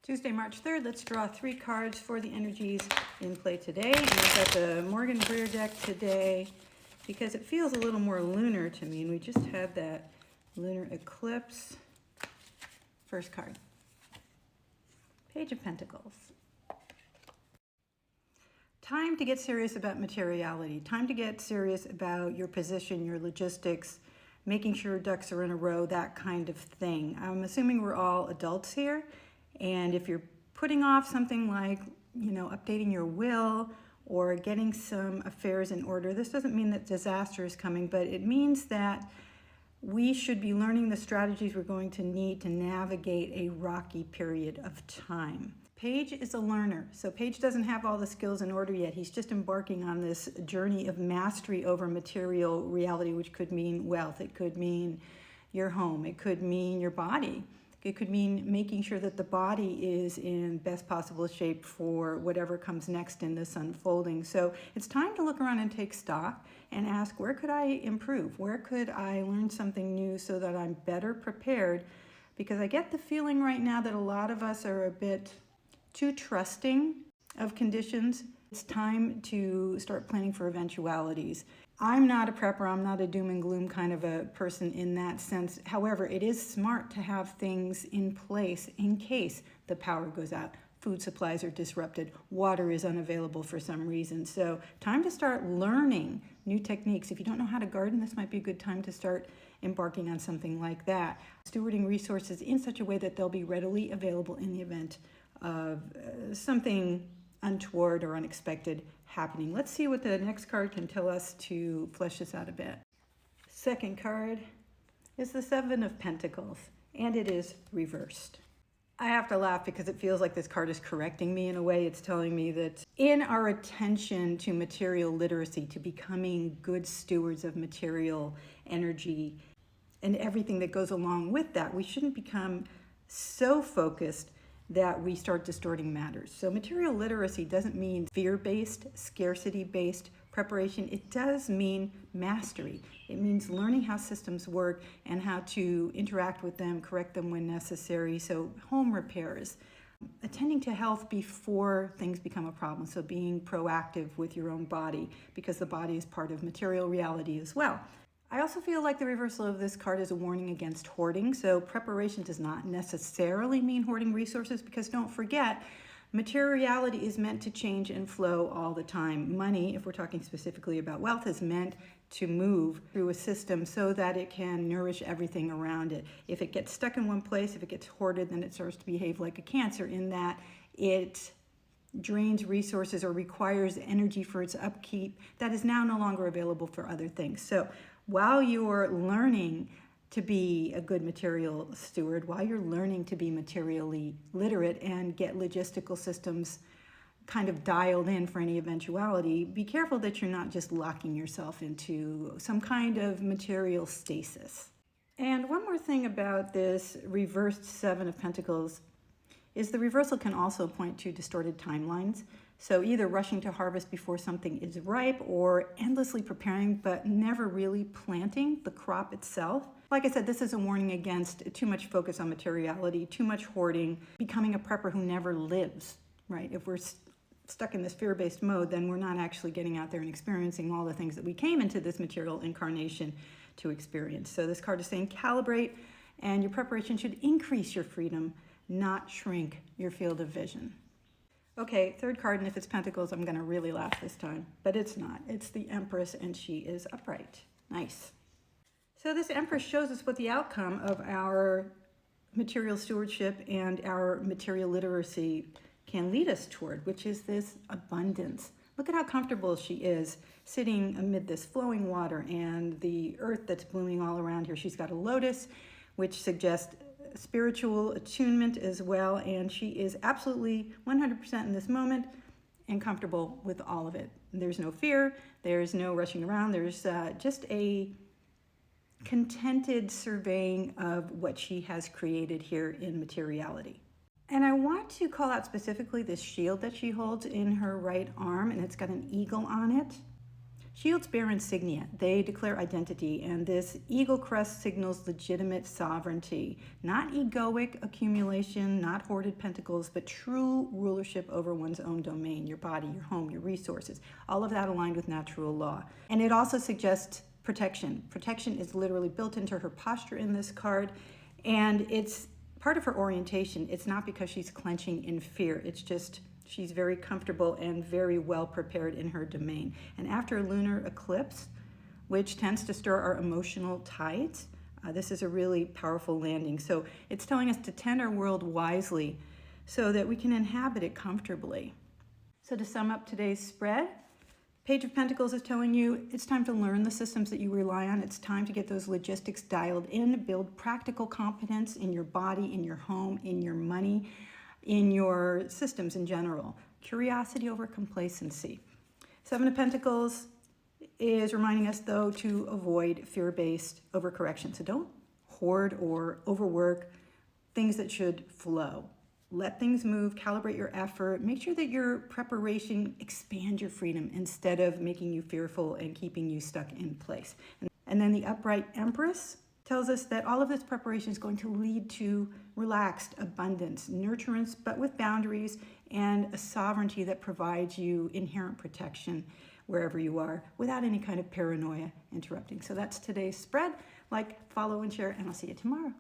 Tuesday, March 3rd, let's draw 3 cards for the energies in play today. And we've got the Morgan Greer deck today because it feels a little more lunar to me. And we just had that lunar eclipse. First card, Page of Pentacles. Time to get serious about materiality. Time to get serious about your position, your logistics, making sure ducks are in a row, that kind of thing. I'm assuming we're all adults here. And if you're putting off something like, updating your will or getting some affairs in order, this doesn't mean that disaster is coming, but it means that we should be learning the strategies we're going to need to navigate a rocky period of time. Paige is a learner, so Paige doesn't have all the skills in order yet. He's just embarking on this journey of mastery over material reality, which could mean wealth. It could mean your home. It could mean your body. It could mean making sure that the body is in best possible shape for whatever comes next in this unfolding. So it's time to look around and take stock and ask, where could I improve? Where could I learn something new so that I'm better prepared? Because I get the feeling right now that a lot of us are a bit too trusting of conditions. It's time to start planning for eventualities. I'm not a prepper, I'm not a doom and gloom kind of a person in that sense. However, it is smart to have things in place in case the power goes out, food supplies are disrupted, water is unavailable for some reason. So time to start learning new techniques. If you don't know how to garden, this might be a good time to start embarking on something like that. Stewarding resources in such a way that they'll be readily available in the event of something untoward or unexpected happening. Let's see what the next card can tell us to flesh this out a bit. Second card is the Seven of Pentacles, and it is reversed. I have to laugh because it feels like this card is correcting me in a way. It's telling me that in our attention to material literacy, to becoming good stewards of material energy and everything that goes along with that, we shouldn't become so focused that we start distorting matters. So material literacy doesn't mean fear-based, scarcity-based preparation. It does mean mastery. It means learning how systems work and how to interact with them, correct them when necessary. So home repairs, attending to health before things become a problem. So being proactive with your own body because the body is part of material reality as well. I also feel like the reversal of this card is a warning against hoarding. So preparation does not necessarily mean hoarding resources because don't forget, materiality is meant to change and flow all the time. Money, if we're talking specifically about wealth, is meant to move through a system so that it can nourish everything around it. If it gets stuck in one place, if it gets hoarded, then it starts to behave like a cancer in that it drains resources or requires energy for its upkeep that is now no longer available for other things. So while you're learning to be a good material steward, while you're learning to be materially literate and get logistical systems kind of dialed in for any eventuality, be careful that you're not just locking yourself into some kind of material stasis. And one more thing about this reversed Seven of Pentacles is the reversal can also point to distorted timelines. So either rushing to harvest before something is ripe or endlessly preparing but never really planting the crop itself. Like I said, this is a warning against too much focus on materiality, too much hoarding, becoming a prepper who never lives, right? If we're stuck in this fear-based mode, then we're not actually getting out there and experiencing all the things that we came into this material incarnation to experience. So this card is saying calibrate, and your preparation should increase your freedom, not shrink your field of vision. Okay, third card, and if it's Pentacles, I'm going to really laugh this time. But it's not. It's the Empress, and she is upright. Nice. So this Empress shows us what the outcome of our material stewardship and our material literacy can lead us toward, which is this abundance. Look at how comfortable she is sitting amid this flowing water and the earth that's blooming all around her. She's got a lotus, which suggests spiritual attunement as well, and she is absolutely 100% in this moment and comfortable with all of it. There's no fear, there's no rushing around, there's just a contented surveying of what she has created here in materiality. And I want to call out specifically this shield that she holds in her right arm, and it's got an eagle on it. Shields bear insignia. They declare identity, and this eagle crest signals legitimate sovereignty. Not egoic accumulation, not hoarded pentacles, but true rulership over one's own domain, your body, your home, your resources. All of that aligned with natural law. And it also suggests protection. Protection is literally built into her posture in this card, and it's part of her orientation. It's not because she's clenching in fear. It's just she's very comfortable and very well prepared in her domain. And after a lunar eclipse, which tends to stir our emotional tides, this is a really powerful landing. So it's telling us to tend our world wisely so that we can inhabit it comfortably. So to sum up today's spread, Page of Pentacles is telling you it's time to learn the systems that you rely on. It's time to get those logistics dialed in, build practical competence in your body, in your home, in your money, in your systems in general. Curiosity over complacency. Seven of Pentacles is reminding us, though, to avoid fear-based overcorrection. So don't hoard or overwork things that should flow. Let things move, calibrate your effort, make sure that your preparation expands your freedom instead of making you fearful and keeping you stuck in place. And then the upright Empress tells us that all of this preparation is going to lead to relaxed abundance, nurturance, but with boundaries, and a sovereignty that provides you inherent protection wherever you are without any kind of paranoia interrupting. So that's today's spread. Like, follow, and share, and I'll see you tomorrow.